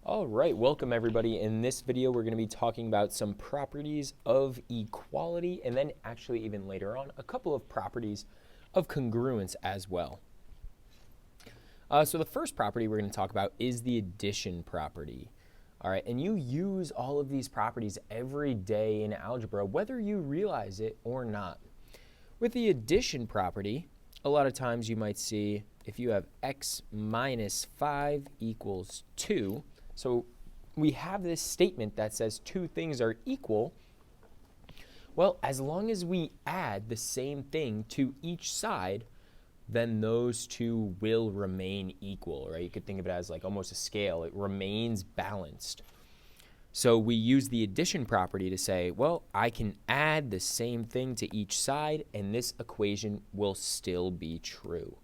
All right, welcome everybody. In this video, we're going to be talking about some properties of equality, and then actually even later on, a couple of properties of congruence as well. So the first property we're going to talk about is the addition property. All right, and you use all of these properties every day in algebra, whether you realize it or not. With the addition property, a lot of times you might see if you have x minus 5 equals 2, so we have this statement that says two things are equal. Well, as long as we add the same thing to each side, then those two will remain equal, right? You could think of it as like almost a scale. It remains balanced. So we use the addition property to say, well, I can add the same thing to each side, and this equation will still be true.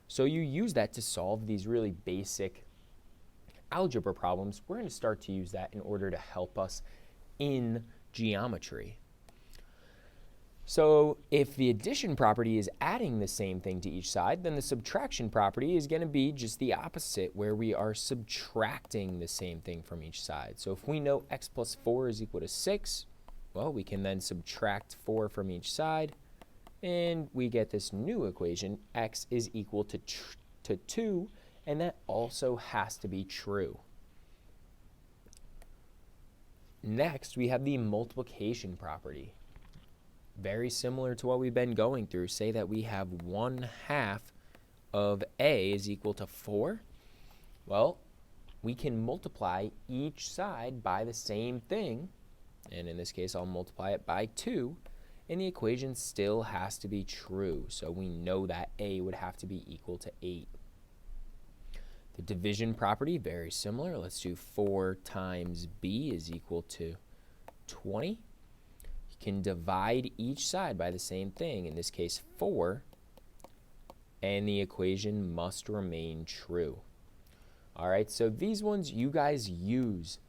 So you use that to solve these really basic algebra problems. We're going to start to use that in order to help us in geometry. So if the addition property is adding the same thing to each side, then the subtraction property is going to be just the opposite, where we are subtracting the same thing from each side. So if we know x plus 4 is equal to 6, well, we can then subtract 4 from each side, and we get this new equation, x is equal to 2, and that also has to be true. Next, we have the multiplication property. Very similar to what we've been going through. Say that we have 1/2 of a is equal to 4. Well, we can multiply each side by the same thing, and in this case I'll multiply it by 2, and the equation still has to be true. So we know that a would have to be equal to 8. The division property, very similar. Let's do 4 times b is equal to 20. You can divide each side by the same thing, in this case 4, and the equation must remain true. All right, so these ones you guys use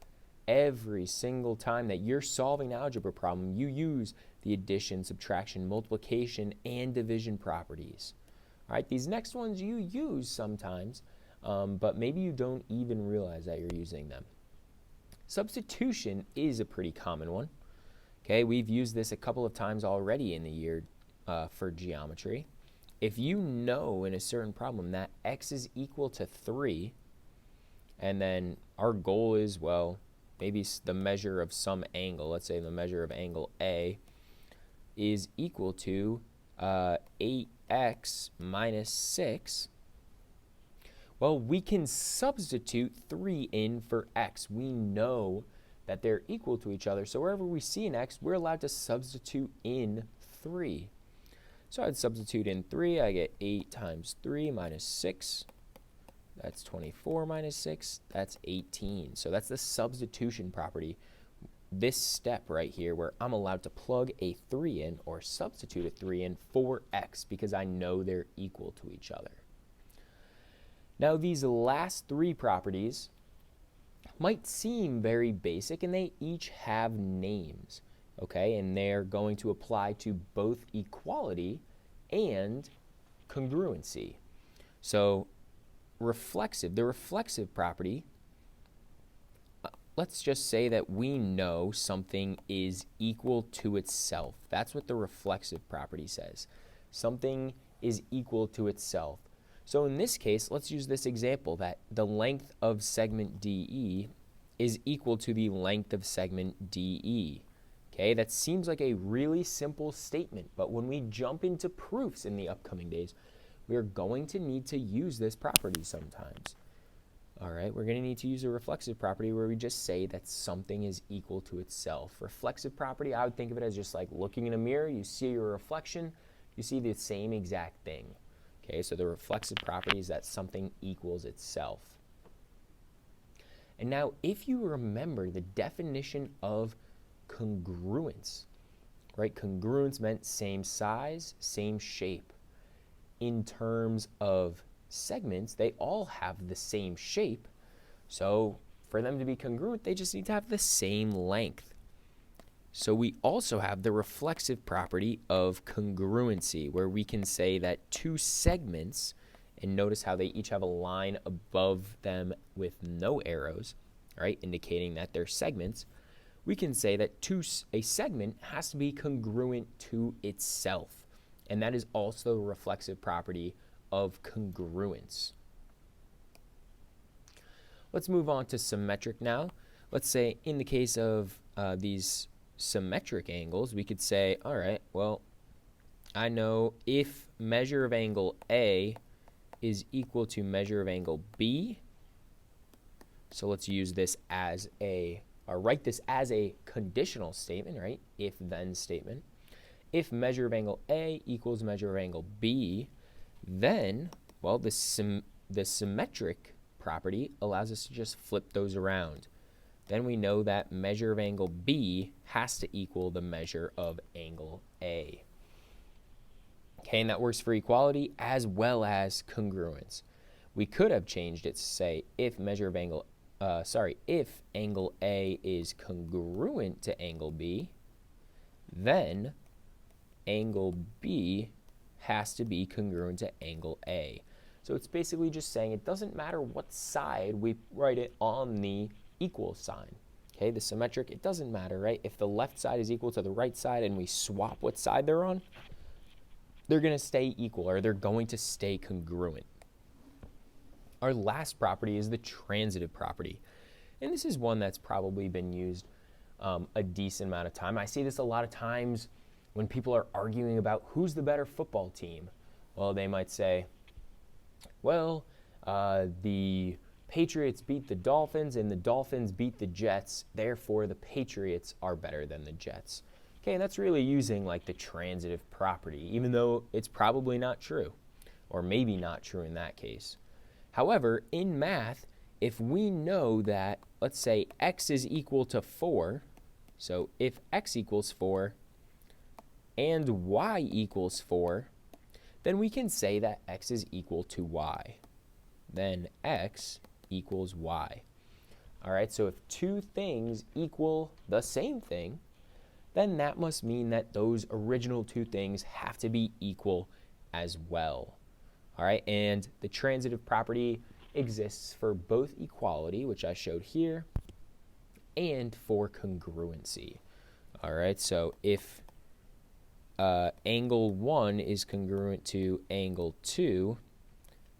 every single time that you're solving an algebra problem. You use the addition, subtraction, multiplication, and division properties. All right, these next ones you use sometimes, but maybe you don't even realize that you're using them. Substitution is a pretty common one. Okay, we've used this a couple of times already in the year for geometry. If you know in a certain problem that x is equal to 3, and then our goal is, well, maybe the measure of some angle, let's say the measure of angle A is equal to 8x minus 6, well, we can substitute 3 in for x. We know that they're equal to each other, so wherever we see an x, we're allowed to substitute in 3. So I'd substitute in 3, I get 8 times 3 minus 6. That's 24 minus 6, that's 18. So that's the substitution property. This step right here where I'm allowed to plug a 3 in or substitute a 3 in for x because I know they're equal to each other. Now these last 3 properties might seem very basic, and they each have names, okay? And they're going to apply to both equality and congruency. So the reflexive property, let's just say that we know something is equal to itself. That's what the reflexive property says. Something is equal to itself. So in this case, let's use this example that the length of segment DE is equal to the length of segment DE. Okay, that seems like a really simple statement, but when we jump into proofs in the upcoming days, we're going to need to use this property sometimes. All right, we're going to need to use a reflexive property where we just say that something is equal to itself. Reflexive property, I would think of it as just like looking in a mirror, you see your reflection, you see the same exact thing. Okay, so the reflexive property is that something equals itself. And now, if you remember the definition of congruence, right? Congruence meant same size, same shape. In terms of segments, they all have the same shape. So for them to be congruent, they just need to have the same length. So we also have the reflexive property of congruency, where we can say that two segments, and notice how they each have a line above them with no arrows, right, indicating that they're segments, we can say that a segment has to be congruent to itself. And that is also a reflexive property of congruence. Let's move on to symmetric now. Let's say in the case of these symmetric angles, we could say, all right, well, I know if measure of angle A is equal to measure of angle B, so let's use this as or write this as a conditional statement, right? If-then statement. If measure of angle A equals measure of angle B, then, well, the symmetric property allows us to just flip those around. Then we know that measure of angle B has to equal the measure of angle A. Okay, and that works for equality as well as congruence. We could have changed it to say if if angle A is congruent to angle B, then angle B has to be congruent to angle A. So it's basically just saying it doesn't matter what side we write it on the equal sign. Okay, the symmetric, it doesn't matter, right? If the left side is equal to the right side and we swap what side they're on, they're going to stay equal, or they're going to stay congruent. Our last property is the transitive property. And this is one that's probably been used a decent amount of time. I see this a lot of times when people are arguing about who's the better football team. Well, they might say, well, the Patriots beat the Dolphins and the Dolphins beat the Jets, therefore the Patriots are better than the Jets. Okay, and that's really using like the transitive property, even though it's probably not true, or maybe not true in that case. However, in math, if we know that, let's say, x is equal to 4, so if x equals 4 and y equals 4, then we can say that x is equal to y. Then x equals y. All right, so if two things equal the same thing, then that must mean that those original two things have to be equal as well. All right, and the transitive property exists for both equality, which I showed here, and for congruency. All right, so if angle 1 is congruent to angle 2,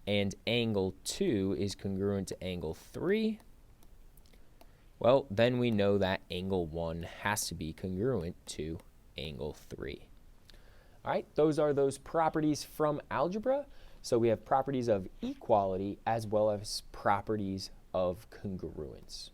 and angle 2 is congruent to angle 3, well, then we know that angle 1 has to be congruent to angle 3. All right, those are those properties from algebra. So we have properties of equality as well as properties of congruence.